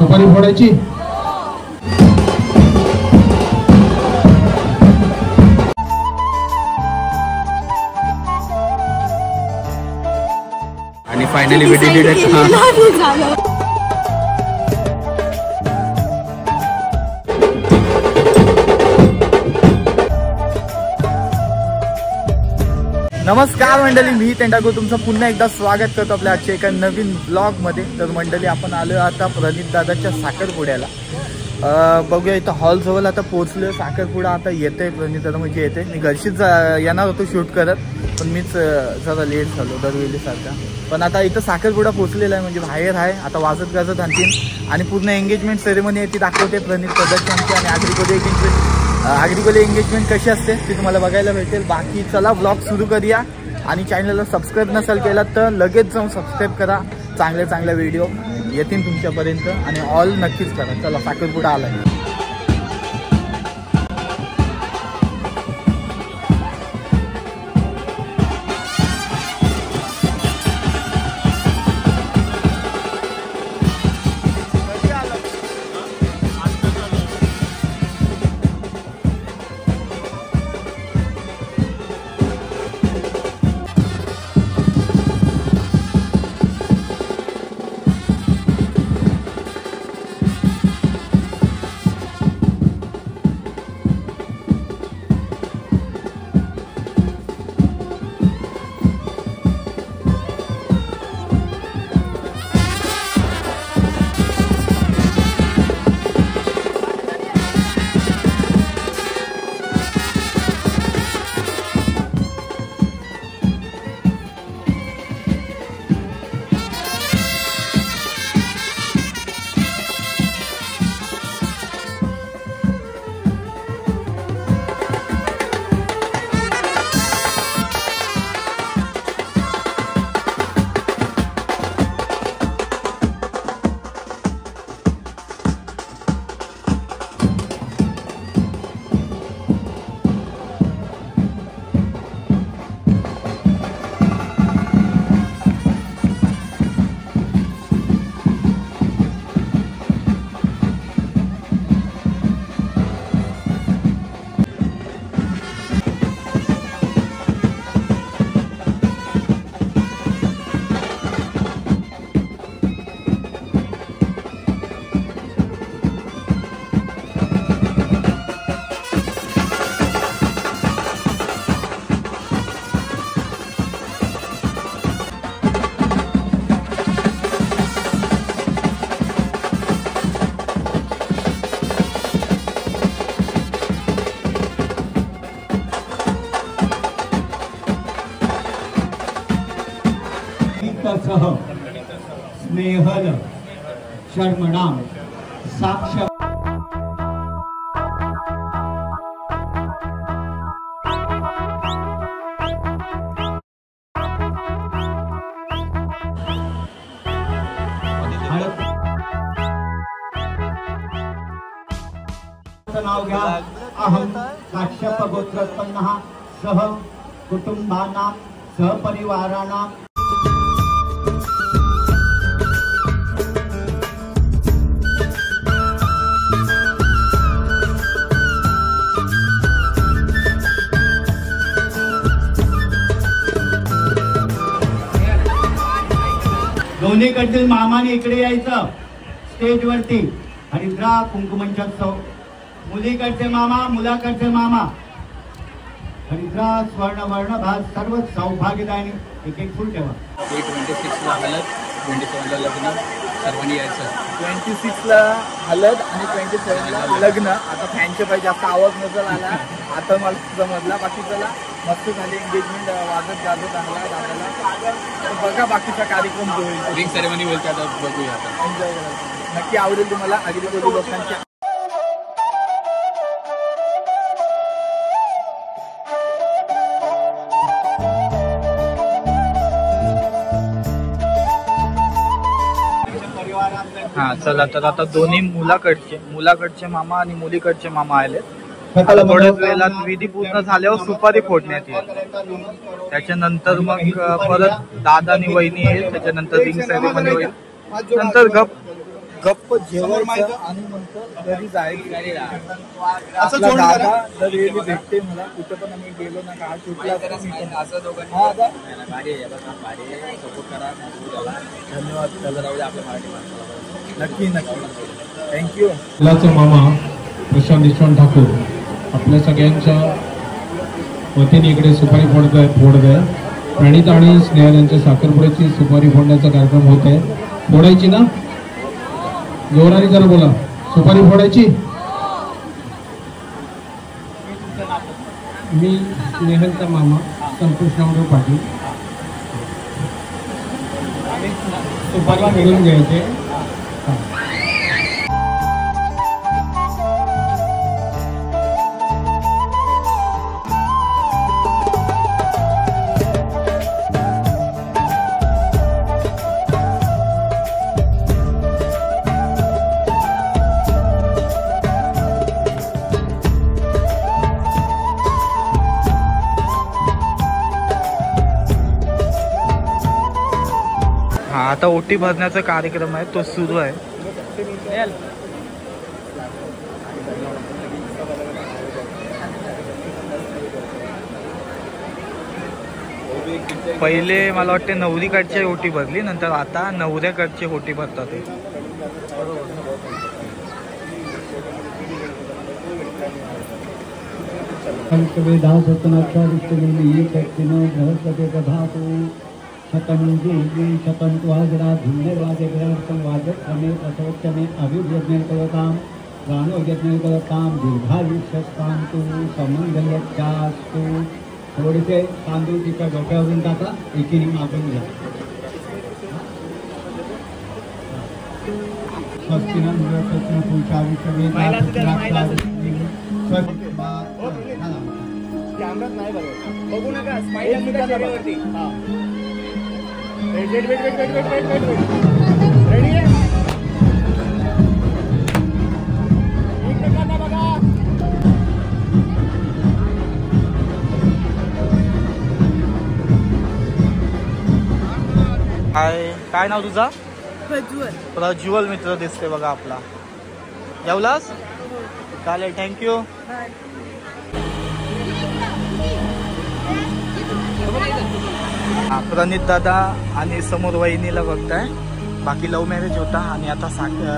सुपारी फोडायची. आणि finally we did it. नमस्कार मंडळी, मी तेंडागो तुमचं पुन्हा एकदा स्वागत करतो आपल्या आजच्या एका नवीन ब्लॉग मध्ये. तर मंडळी, आपण आलो आता प्रणित दादाच्या साखरपुड्याला. बघूया, इथं हॉल जवळ आता पोहोचलो. साखरपुडा आता येते, प्रणित दादा म्हणजे येते. मी घरशीच येणार होतो शूट करत, पण मीच जरा लेट झालो दरवेळीसारखा. पण आता इथं साखरपुडा पोहोचलेला आहे, म्हणजे बाहेर आहे. आता वाजत गाजत आणखीन आणि पूर्ण एंगेजमेंट सेरेमनी आहे ती दाखवते प्रणित दादाची आमची. आणि आगरीकोली एंगेजमेंट कशी असते ती तुम्हाला बघायला भेटेल. बाकी चला ब्लॉग सुरू करूया. आणि चॅनलला सबस्क्राईब नसेल केला तर लगेच जाऊन सबस्क्राईब करा. चांगले व्हिडिओ येतील तुमच्यापर्यंत आणि ऑल नक्कीच करा. चला, साखरपुडा आलाय. स्नेहल शर्मणाम साक्ष नाव घ्या. अहम काश्यप गोत्रोत्पन्नः सह कुटुंबानां सहपरिवाराणां दोन्हीकडतील मामाने इकडे यायचं स्टेज वरती. हरिद्रा कुंकुमंचोत्सव. मुलीकडचे मामा, मुलाकडचे मामा. हरिद्रा स्वर्ण वर्ण भाग सर्व सौभाग्यदायी. एक फुल ठेवा. 26 ला हलद, 27 ला लग्न, सर्वांनी यायचं. 26 ला हलद आणि 27 ला लग्न. आता फॅनचे पाहिजे जास्त आवाज नजर आला आता मला समजला. बाकी चला, मस्त झाली एंगेजमेंट. वाजत गाजत आणला दादाला. बघा बाकीचा कार्यक्रम जो होईल, रिंग सेरेमनी होईल, आता बघूया. आता एन्जॉय करायचं नक्की आवडेल तुम्हाला. आगरीकोली लोकांच्या हा. चला, तर आता दोन्ही मुलाकडचे मामा आणि मुलीकडचे मामा आले. थोड्याच वेळात विधी पूर्ण झाल्यावर सुपारी फोडण्यात येईल. त्याच्यानंतर मग परत दादा आणि वहिनी येईल. त्याच्यानंतर रिंग सेरेमनी होईल. नंतर गप गप्प जेवायचं आणि नंतर घरी जायचं. आपला दादा जर वेळी भेटते मला कुठं पण आम्ही गेलो ना का सुटला धन्यवाद. नक्की नक्की थँक्यू. मामा प्रशांत यशवंत ठाकूर आपल्या सगळ्यांच्या वतीने इकडे सुपारी फोडत आहे. प्रणित आणि स्नेहल यांच्या साखरपुड्याची सुपारी फोडण्याचा कार्यक्रम होत आहे. फोडायची ना, जोराने जरा बोला. सुपारी फोडायची. मी स्नेहलचा मामा संतोष रामराव पाटील. सुपारी फोडून घ्यायचे. हा आता ओटी भरण्याचा कार्यक्रम आहे तो सुरू आहे. पहिले मला वाटते नवरीकडची ओटी भरली, नंतर आता नवऱ्याकडची ओटी भरतात. शतं वाजरा भिन्नवादे वाजत अने असवच्चने अभिव्यज्ञ करोतां प्राणो यज्ञ करोतां दीर्घायुष्यस्तां तु समंगल्यास्तु. थोडेसे तांदूळ तिच्या डोक्यावरून टाका, एकीने मागून घ्या. स्वस्तिनं स्वस्तिनं पुरुषाविषये कॅमेरात नाही बघू नका. स्माइल सुद्धा चेहऱ्यावरती. वेट. रेडी आहे. काय नाव तुझा? प्रज्वल मित्र दिसते बघा आपला. जेवलास? चालेल, थँक्यू. प्रणित दादा आणि समोर वहिनीला बघताय. बाकी लव्ह मॅरेज होता आणि आता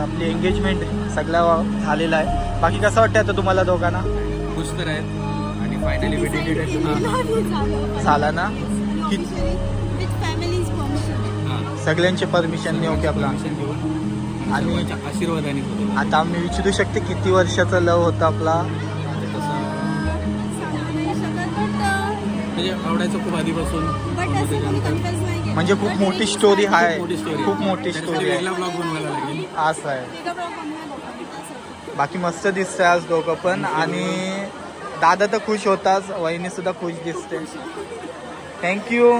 आपली एंगेजमेंट सगळ्या झालेला आहे. बाकी कसं वाटतं आता तुम्हाला दोघांना? खुश तर आहेत आणि फायनली झाला ना? सगळ्यांचे परमिशन ओके आपला आणि आशीर्वादाने. आता आम्ही विचारू शकते किती वर्षाचा लव होता आपला? आवडायचं खूप आधीपासून. म्हणजे खूप मोठी स्टोरी आहे. खूप मोठी स्टोरी आहे. असं आहे. बाकी मस्त दिसतंय आज दोघं पण. आणि दादा तर खुश होताच, वहिनी सुद्धा खुश दिसते. थँक्यू.